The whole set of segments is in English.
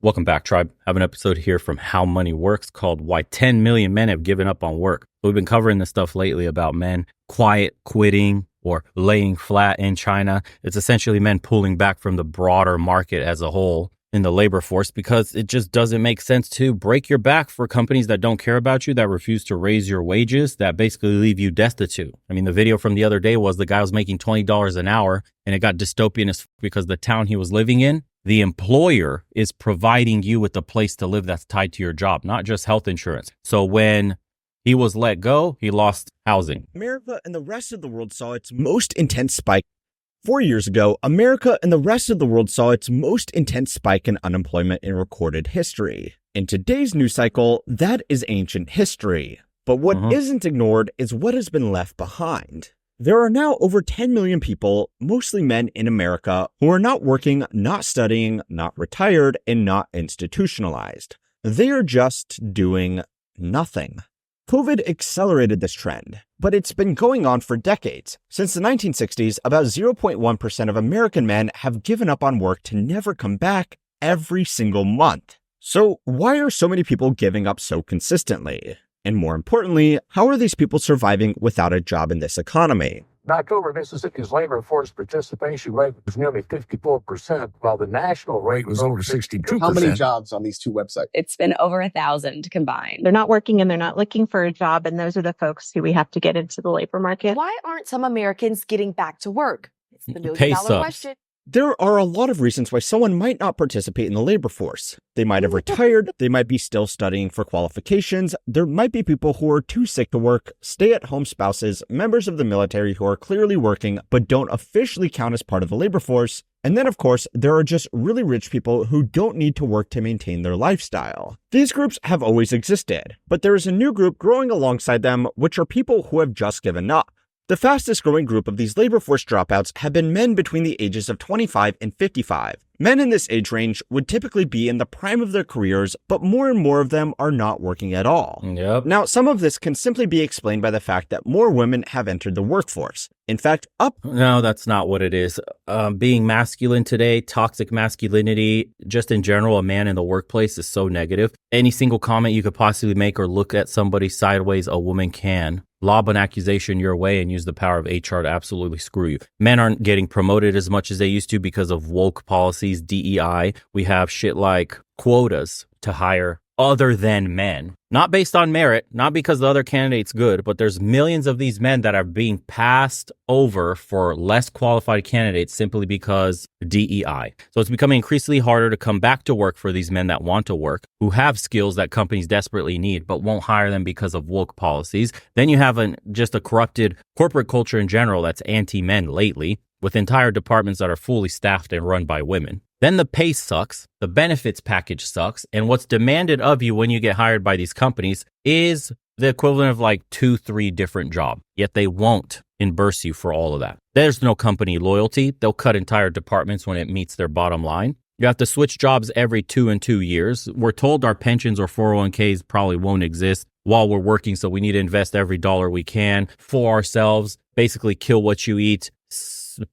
Welcome back, tribe. I have an episode here from How Money Works called Why 10 Million Men Have Given Up on Work. We've been covering this stuff lately about men quiet quitting or laying flat in China. It's essentially men pulling back from the broader market as a whole in the labor force because it just doesn't make sense to break your back for companies that don't care about you, that refuse to raise your wages, that basically leave you destitute. I mean, the video from the other day was the guy was making $20 an hour and it got dystopian as because the town he was living in, the employer is providing you with a place to live that's tied to your job, not just health insurance. So when he was let go, he lost housing. America and the rest of the world saw its most intense spike. 4 years ago, America and the rest of the world saw its most intense spike in unemployment in recorded history. In today's news cycle, that is ancient history. But what isn't ignored is what has been left behind. There are now over 10 million people, mostly men in America, who are not working, not studying, not retired, and not institutionalized. They are just doing nothing. COVID accelerated this trend, but it's been going on for decades. Since the 1960s, about 0.1% of American men have given up on work to never come back every single month. So why are so many people giving up so consistently? And more importantly, how are these people surviving without a job in this economy? In October, Mississippi's labor force participation rate was nearly 54%, while the national rate was over 62%. How many jobs on these two websites? It's been over 1,000 combined. They're not working and they're not looking for a job, and those are the folks who we have to get into the labor market. Why aren't some Americans getting back to work? It's the $1 Pay million sucks. question. There are a lot of reasons why someone might not participate in the labor force. They might have retired, they might be still studying for qualifications, there might be people who are too sick to work, stay-at-home spouses, members of the military who are clearly working but don't officially count as part of the labor force, and then of course, there are just really rich people who don't need to work to maintain their lifestyle. These groups have always existed, but there is a new group growing alongside them, which are people who have just given up. The fastest growing group of these labor force dropouts have been men between the ages of 25 and 55. Men in this age range would typically be in the prime of their careers, but more and more of them are not working at all. Yep. Now, some of this can simply be explained by the fact that more women have entered the workforce. In fact, No, that's not what it is. Being masculine today, toxic masculinity, just in general, a man in the workplace is so negative. Any single comment you could possibly make or look at somebody sideways, a woman can lob an accusation your way and use the power of HR to absolutely screw you. Men aren't getting promoted as much as they used to because of woke policies, DEI. We have shit like quotas to hire other than men, not based on merit, not because the other candidate's good, but there's millions of these men that are being passed over for less qualified candidates simply because DEI. So it's becoming increasingly harder to come back to work for these men that want to work, who have skills that companies desperately need, but won't hire them because of woke policies. Then you have just a corrupted corporate culture in general that's anti-men lately, with entire departments that are fully staffed and run by women. Then the pay sucks, the benefits package sucks, and what's demanded of you when you get hired by these companies is the equivalent of like 2-3 different jobs. Yet they won't reimburse you for all of that. There's no company loyalty. They'll cut entire departments when it meets their bottom line. You have to switch jobs every 2 years. We're told our pensions or 401ks probably won't exist while we're working, so we need to invest every dollar we can for ourselves, basically kill what you eat,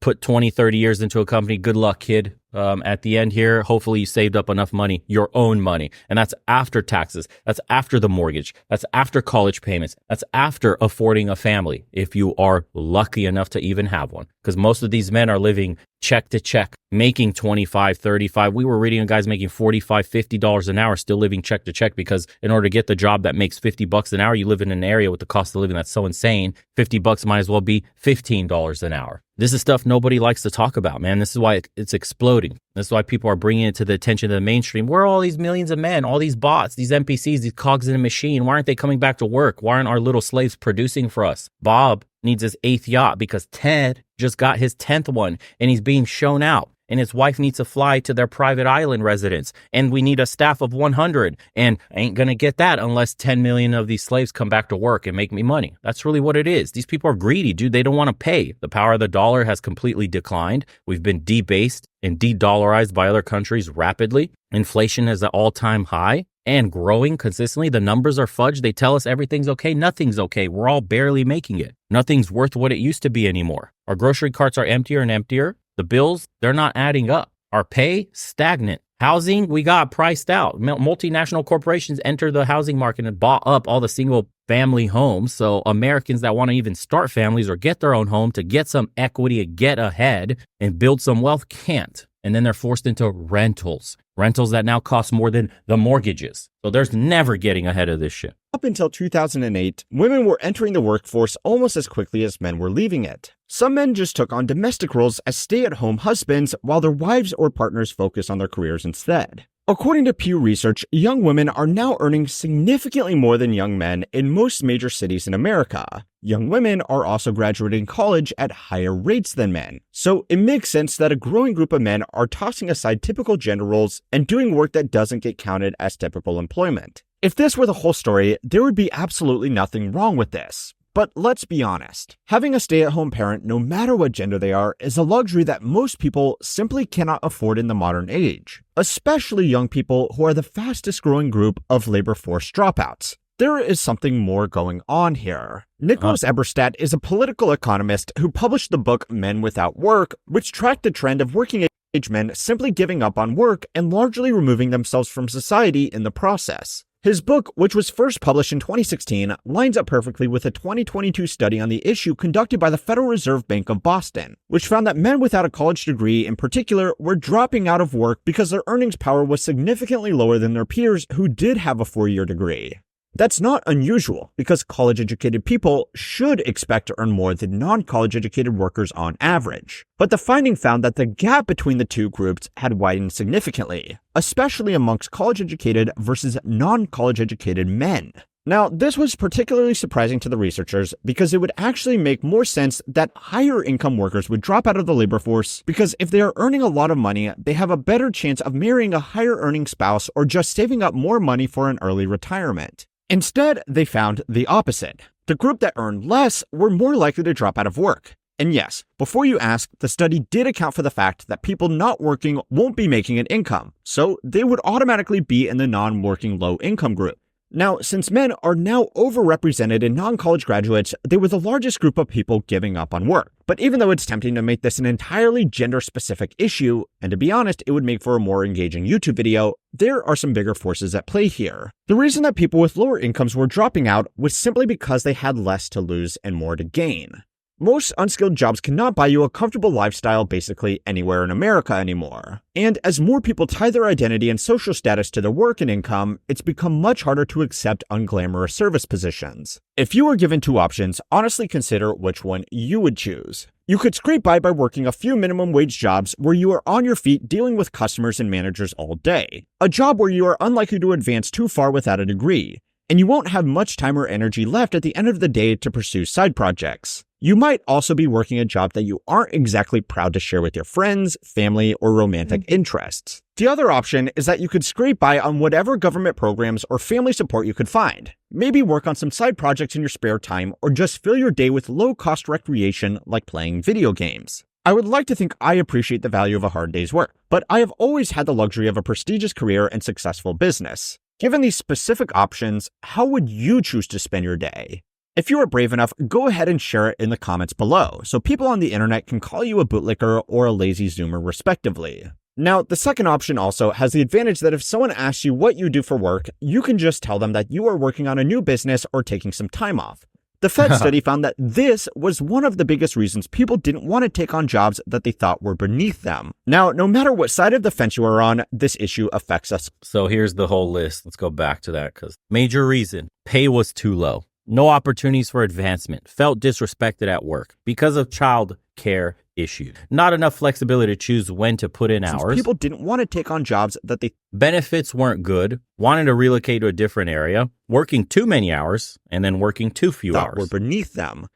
put 20, 30 years into a company. Good luck, kid. At the end here, hopefully you saved up enough money, your own money. And that's after taxes. That's after the mortgage. That's after college payments. That's after affording a family, if you are lucky enough to even have one. Because most of these men are living check to check, making 25, 35. We were reading of guys making $45, $50 an hour, still living check to check, because in order to get the job that makes $50 an hour, you live in an area with the cost of living that's so insane. $50 might as well be $15 an hour. This is stuff nobody likes to talk about, man. This is why it's exploding. This is why people are bringing it to the attention of the mainstream. Where are all these millions of men, all these bots, these NPCs, these cogs in a machine? Why aren't they coming back to work? Why aren't our little slaves producing for us? Bob needs his 8th yacht because Ted just got his 10th one and he's being shown out. And his wife needs to fly to their private island residence. And we need a staff of 100. And I ain't going to get that unless 10 million of these slaves come back to work and make me money. That's really what it is. These people are greedy, dude. They don't want to pay. The power of the dollar has completely declined. We've been debased and de-dollarized by other countries rapidly. Inflation is at all-time high and growing consistently. The numbers are fudged. They tell us everything's okay. Nothing's okay. We're all barely making it. Nothing's worth what it used to be anymore. Our grocery carts are emptier and emptier. The bills, they're not adding up. Our pay, stagnant. Housing, we got priced out. Multinational corporations enter the housing market and bought up all the single family homes. So Americans that want to even start families or get their own home to get some equity, to get ahead and build some wealth can't. And then they're forced into rentals that now cost more than the mortgages. So there's never getting ahead of this shit. Up until 2008, women were entering the workforce almost as quickly as men were leaving it. Some men just took on domestic roles as stay-at-home husbands while their wives or partners focused on their careers instead. According to Pew Research, young women are now earning significantly more than young men in most major cities in America. Young women are also graduating college at higher rates than men. So it makes sense that a growing group of men are tossing aside typical gender roles and doing work that doesn't get counted as typical employment. If this were the whole story, there would be absolutely nothing wrong with this. But let's be honest, having a stay-at-home parent, no matter what gender they are, is a luxury that most people simply cannot afford in the modern age, especially young people who are the fastest growing group of labor force dropouts. There is something more going on here. Nicholas Eberstadt is a political economist who published the book Men Without Work, which tracked the trend of working age men simply giving up on work and largely removing themselves from society in the process. His book, which was first published in 2016, lines up perfectly with a 2022 study on the issue conducted by the Federal Reserve Bank of Boston, which found that men without a college degree in particular were dropping out of work because their earnings power was significantly lower than their peers who did have a 4-year degree. That's not unusual because college-educated people should expect to earn more than non-college educated workers on average. But the finding found that the gap between the two groups had widened significantly, especially amongst college-educated versus non-college educated men. Now, this was particularly surprising to the researchers because it would actually make more sense that higher income workers would drop out of the labor force because if they are earning a lot of money, they have a better chance of marrying a higher earning spouse or just saving up more money for an early retirement. Instead, they found the opposite. The group that earned less were more likely to drop out of work. And yes, before you ask, the study did account for the fact that people not working won't be making an income, so they would automatically be in the non-working low-income group. Now, since men are now overrepresented in non-college graduates, they were the largest group of people giving up on work. But even though it's tempting to make this an entirely gender-specific issue, and to be honest, it would make for a more engaging YouTube video, there are some bigger forces at play here. The reason that people with lower incomes were dropping out was simply because they had less to lose and more to gain. Most unskilled jobs cannot buy you a comfortable lifestyle basically anywhere in America anymore. And as more people tie their identity and social status to their work and income, it's become much harder to accept unglamorous service positions. If you were given two options, honestly consider which one you would choose. You could scrape by working a few minimum wage jobs where you are on your feet dealing with customers and managers all day. A job where you are unlikely to advance too far without a degree. And you won't have much time or energy left at the end of the day to pursue side projects. You might also be working a job that you aren't exactly proud to share with your friends, family, or romantic interests. The other option is that you could scrape by on whatever government programs or family support you could find. Maybe work on some side projects in your spare time or just fill your day with low-cost recreation like playing video games. I would like to think I appreciate the value of a hard day's work, but I have always had the luxury of a prestigious career and successful business. Given these specific options, how would you choose to spend your day? If you are brave enough, go ahead and share it in the comments below, so people on the internet can call you a bootlicker or a lazy zoomer respectively. Now, the second option also has the advantage that if someone asks you what you do for work, you can just tell them that you are working on a new business or taking some time off. The Fed study found that this was one of the biggest reasons people didn't want to take on jobs that they thought were beneath them. Now, no matter what side of the fence you are on, this issue affects us. So here's the whole list. Let's go back to that because major reason, pay was too low. No opportunities for advancement, felt disrespected at work because of child care issues. Not enough flexibility to choose when to put in hours. People didn't want to take on jobs that they... Benefits weren't good, wanted to relocate to a different area, working too many hours, and then working too few hours. Were beneath them.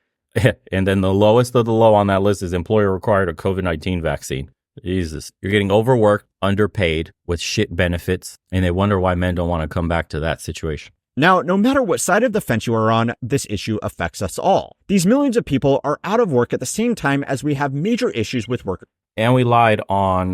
And then the lowest of the low on that list is employer required a COVID-19 vaccine. Jesus, you're getting overworked, underpaid, with shit benefits, and they wonder why men don't want to come back to that situation. Now, no matter what side of the fence you are on, this issue affects us all. These millions of people are out of work at the same time as we have major issues with work. And we lied on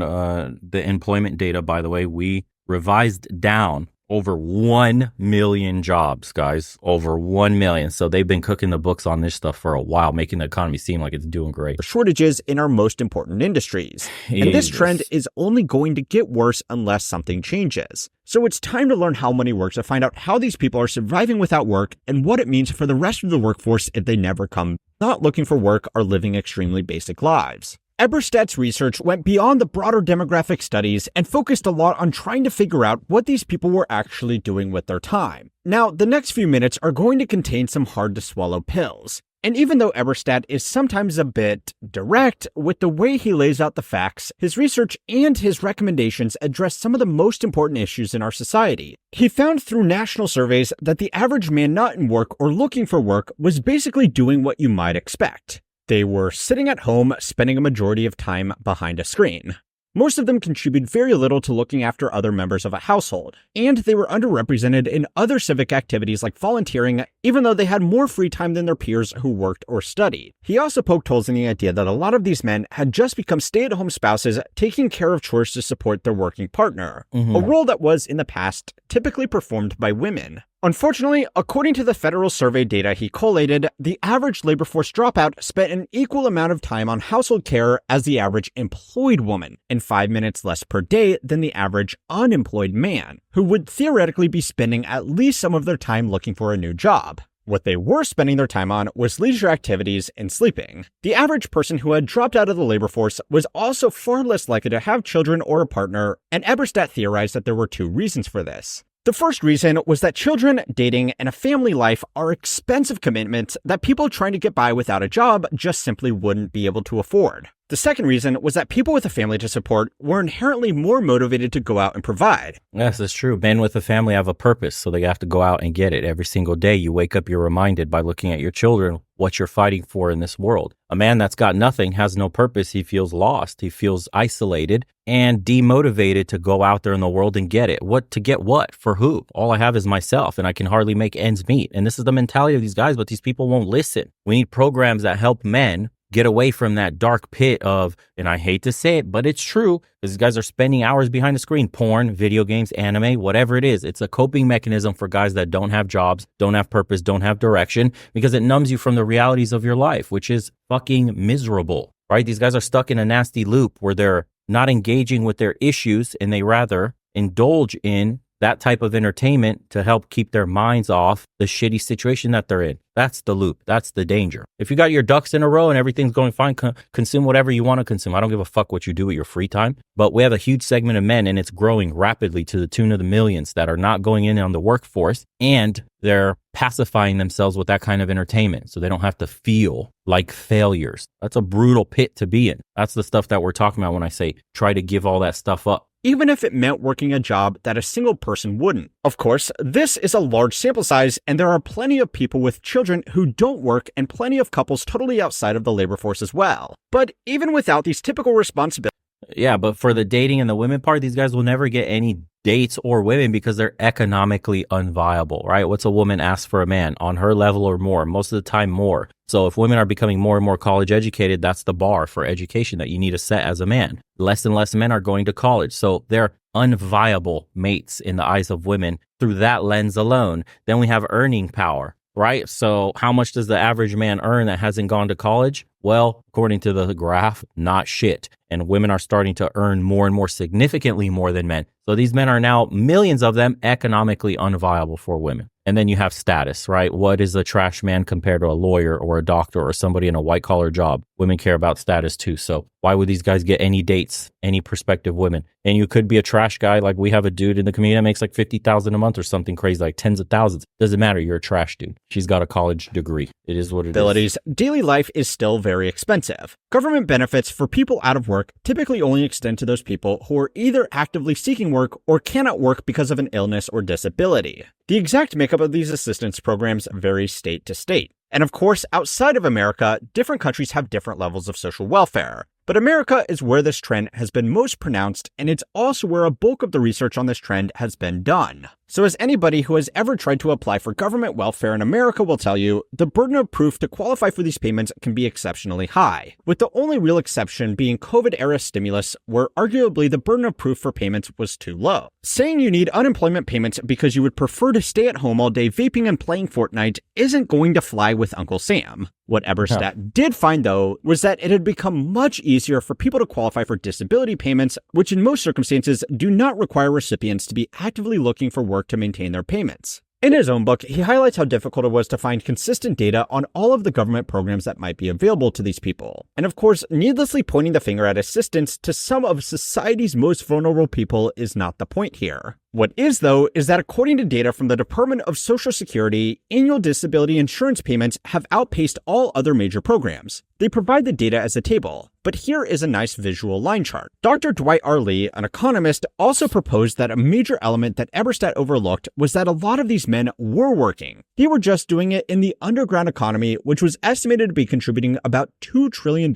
the employment data, by the way. We revised down Over 1 million jobs, guys. Over 1 million. So they've been cooking the books on this stuff for a while, making the economy seem like it's doing great. Shortages in our most important industries. And this trend is only going to get worse unless something changes. So it's time to learn how money works to find out how these people are surviving without work and what it means for the rest of the workforce if they never come not looking for work or living extremely basic lives. Eberstadt's research went beyond the broader demographic studies and focused a lot on trying to figure out what these people were actually doing with their time. Now, the next few minutes are going to contain some hard-to-swallow pills. And even though Eberstadt is sometimes a bit direct with the way he lays out the facts, his research and his recommendations address some of the most important issues in our society. He found through national surveys that the average man not in work or looking for work was basically doing what you might expect. They were sitting at home, spending a majority of time behind a screen. Most of them contribute very little to looking after other members of a household, and they were underrepresented in other civic activities like volunteering, even though they had more free time than their peers who worked or studied. He also poked holes in the idea that a lot of these men had just become stay-at-home spouses taking care of chores to support their working partner, a role that was, in the past, typically performed by women. Unfortunately, according to the federal survey data he collated, the average labor force dropout spent an equal amount of time on household care as the average employed woman, and 5 minutes less per day than the average unemployed man, who would theoretically be spending at least some of their time looking for a new job. What they were spending their time on was leisure activities and sleeping. The average person who had dropped out of the labor force was also far less likely to have children or a partner, and Eberstadt theorized that there were 2 reasons for this. The first reason was that children, dating, and a family life are expensive commitments that people trying to get by without a job just simply wouldn't be able to afford. The second reason was that people with a family to support were inherently more motivated to go out and provide. Yes, that's true. Men with a family have a purpose, so they have to go out and get it. Every single day you wake up, you're reminded by looking at your children what you're fighting for in this world. A man that's got nothing has no purpose. He feels lost. He feels isolated and demotivated to go out there in the world and get it. What to get what? For who? All I have is myself, and I can hardly make ends meet. And this is the mentality of these guys, but these people won't listen. We need programs that help men get away from that dark pit of, and I hate to say it, but it's true, because these guys are spending hours behind the screen, porn, video games, anime, whatever it is. It's a coping mechanism for guys that don't have jobs, don't have purpose, don't have direction, because it numbs you from the realities of your life, which is fucking miserable, right? These guys are stuck in a nasty loop where they're not engaging with their issues, and they rather indulge in that type of entertainment to help keep their minds off the shitty situation that they're in. That's the loop. That's the danger. If you got your ducks in a row and everything's going fine, consume whatever you want to consume. I don't give a fuck what you do with your free time. But we have a huge segment of men, and it's growing rapidly to the tune of the millions, that are not going in on the workforce, and they're pacifying themselves with that kind of entertainment so they don't have to feel like failures. That's a brutal pit to be in. That's the stuff that we're talking about when I say try to give all that stuff up, even if it meant working a job that a single person wouldn't. Of course, this is a large sample size, and there are plenty of people with children who don't work and plenty of couples totally outside of the labor force as well. But even without these typical responsibilities, yeah, but for the dating and the women part, these guys will never get any dates or women because they're economically unviable, right? What's a woman ask for a man? On her level or more, most of the time more. So if women are becoming more and more college educated, that's the bar for education that you need to set as a man. Less and less men are going to college. So they're unviable mates in the eyes of women through that lens alone. Then we have earning power, right? So how much does the average man earn that hasn't gone to college? Well, according to the graph, not shit. And women are starting to earn more and more, significantly more than men. So these men are now, millions of them, economically unviable for women. And then you have status, right? What is a trash man compared to a lawyer or a doctor or somebody in a white collar job? Women care about status too. So why would these guys get any dates, any prospective women? And you could be a trash guy. Like we have a dude in the community that makes like $50,000 a month or something crazy, like tens of thousands. Doesn't matter. You're a trash dude. She's got a college degree. It is what it is. Daily life is still very expensive. Government benefits for people out of work typically only extend to those people who are either actively seeking work or cannot work because of an illness or disability. The exact makeup of these assistance programs varies state to state. And of course, outside of America, different countries have different levels of social welfare. But America is where this trend has been most pronounced, and it's also where a bulk of the research on this trend has been done. So as anybody who has ever tried to apply for government welfare in America will tell you, the burden of proof to qualify for these payments can be exceptionally high, with the only real exception being COVID-era stimulus, where arguably the burden of proof for payments was too low. Saying you need unemployment payments because you would prefer to stay at home all day vaping and playing Fortnite isn't going to fly with Uncle Sam. What Eberstadt did find, though, was that it had become much easier for people to qualify for disability payments, which in most circumstances do not require recipients to be actively looking for work to maintain their payments. In his own book, he highlights how difficult it was to find consistent data on all of the government programs that might be available to these people. And of course, needlessly pointing the finger at assistance to some of society's most vulnerable people is not the point here. What is, though, is that according to data from the Department of Social Security, annual disability insurance payments have outpaced all other major programs. They provide the data as a table, but here is a nice visual line chart. Dr. Dwight R. Lee, an economist, also proposed that a major element that Eberstadt overlooked was that a lot of these men were working. They were just doing it in the underground economy, which was estimated to be contributing about $2 trillion,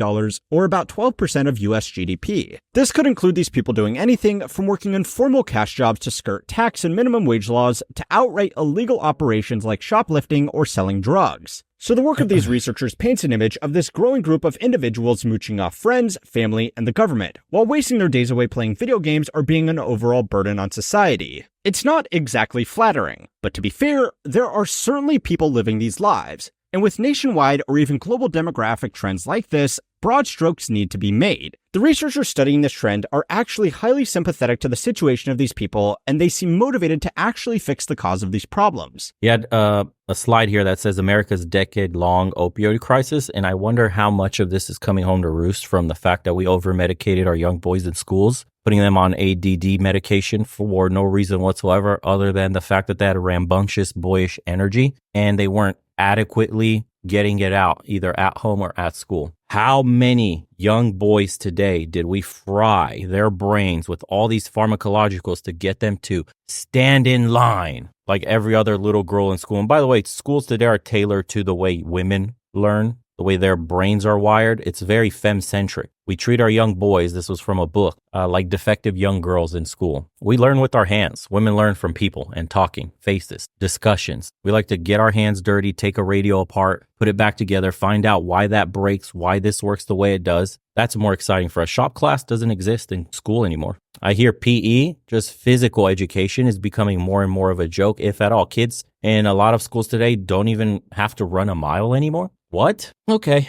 or about 12% of US GDP. This could include these people doing anything from working informal cash jobs to skirt tax and minimum wage laws to outright illegal operations like shoplifting or selling drugs. So the work of these researchers paints an image of this growing group of individuals mooching off friends, family, and the government, while wasting their days away playing video games or being an overall burden on society. It's not exactly flattering, but to be fair, there are certainly people living these lives. And with nationwide or even global demographic trends like this, broad strokes need to be made. The researchers studying this trend are actually highly sympathetic to the situation of these people, and they seem motivated to actually fix the cause of these problems. You had a slide here that says America's decade-long opioid crisis, and I wonder how much of this is coming home to roost from the fact that we over-medicated our young boys in schools, putting them on ADD medication for no reason whatsoever other than the fact that they had a rambunctious, boyish energy, and they weren't adequately getting it out, either at home or at school. How many young boys today did we fry their brains with all these pharmacologicals to get them to stand in line like every other little girl in school? And by the way, schools today are tailored to the way women learn, the way their brains are wired. It's very femme-centric. We treat our young boys, this was from a book, like defective young girls in school. We learn with our hands. Women learn from people and talking, faces, discussions. We like to get our hands dirty, take a radio apart, put it back together, find out why that breaks, why this works the way it does. That's more exciting for us. Shop class doesn't exist in school anymore. I hear PE, just physical education, is becoming more and more of a joke, if at all. Kids in a lot of schools today don't even have to run a mile anymore. What? Okay.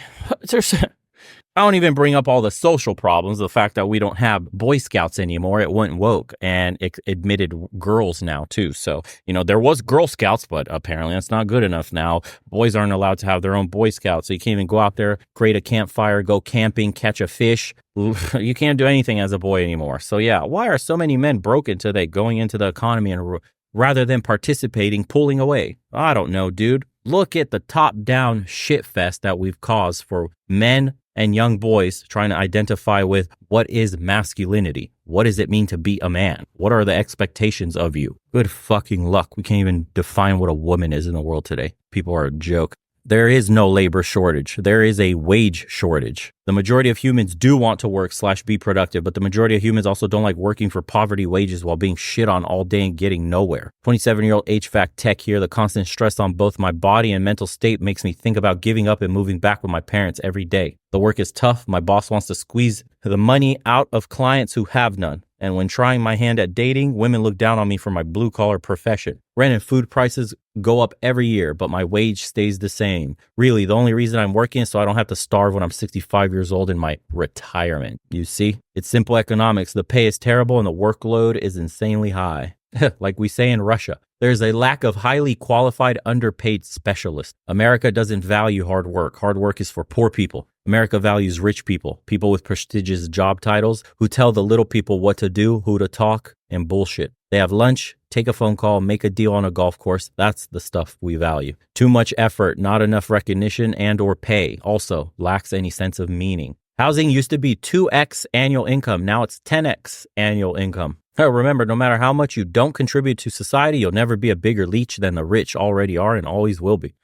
I don't even bring up all the social problems, the fact that we don't have Boy Scouts anymore. It went woke and it admitted girls now too. So, there was Girl Scouts, but apparently that's not good enough now. Boys aren't allowed to have their own Boy Scouts. So you can't even go out there, create a campfire, go camping, catch a fish. You can't do anything as a boy anymore. So yeah, why are so many men broken today going into the economy and rather than participating, pulling away? I don't know, dude. Look at the top-down shit fest that we've caused for men and young boys trying to identify with what is masculinity. What does it mean to be a man? What are the expectations of you? Good fucking luck. We can't even define what a woman is in the world today. People are a joke. There is no labor shortage. There is a wage shortage. The majority of humans do want to work / be productive, but the majority of humans also don't like working for poverty wages while being shit on all day and getting nowhere. 27-year-old HVAC tech here. The constant stress on both my body and mental state makes me think about giving up and moving back with my parents every day. The work is tough. My boss wants to squeeze the money out of clients who have none. And when trying my hand at dating, women look down on me for my blue-collar profession. Rent and food prices go up every year, but my wage stays the same. Really, the only reason I'm working is so I don't have to starve when I'm 65 years old in my retirement. You see? It's simple economics. The pay is terrible and the workload is insanely high. Like we say in Russia, there's a lack of highly qualified, underpaid specialists. America doesn't value hard work. Hard work is for poor people. America values rich people, people with prestigious job titles who tell the little people what to do, who to talk, and bullshit. They have lunch, take a phone call, make a deal on a golf course. That's the stuff we value. Too much effort, not enough recognition and or pay. Also lacks any sense of meaning. Housing used to be 2x annual income. Now it's 10x annual income. Remember, no matter how much you don't contribute to society, you'll never be a bigger leech than the rich already are and always will be.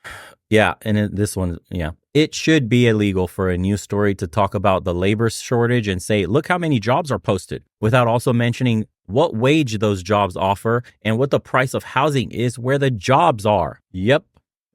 Yeah, and this one, yeah. It should be illegal for a news story to talk about the labor shortage and say, look how many jobs are posted, without also mentioning what wage those jobs offer, and what the price of housing is where the jobs are. Yep.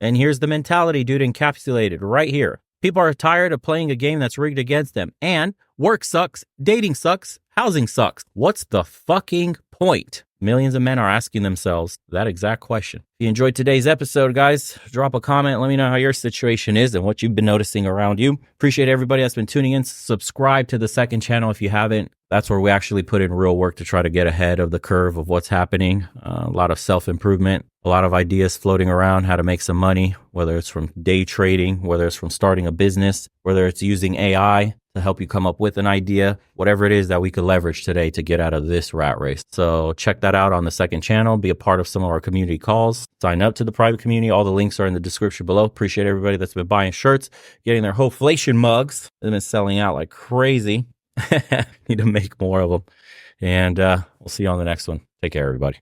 And here's the mentality, dude, encapsulated right here. People are tired of playing a game that's rigged against them. And work sucks, dating sucks, housing sucks. What's the fucking point? Millions of men are asking themselves that exact question. If you enjoyed today's episode, guys, drop a comment. Let me know how your situation is and what you've been noticing around you. Appreciate everybody that's been tuning in. Subscribe to the second channel if you haven't. That's where we actually put in real work to try to get ahead of the curve of what's happening. A lot of self-improvement, a lot of ideas floating around how to make some money, whether it's from day trading, whether it's from starting a business, whether it's using AI to help you come up with an idea, whatever it is that we could leverage today to get out of this rat race. So check that out on the second channel. Be a part of some of our community calls. Sign up to the private community. All the links are in the description below. Appreciate everybody that's been buying shirts, getting their Hoflation mugs. They've been selling out like crazy. Need to make more of them. And we'll see you on the next one. Take care, everybody.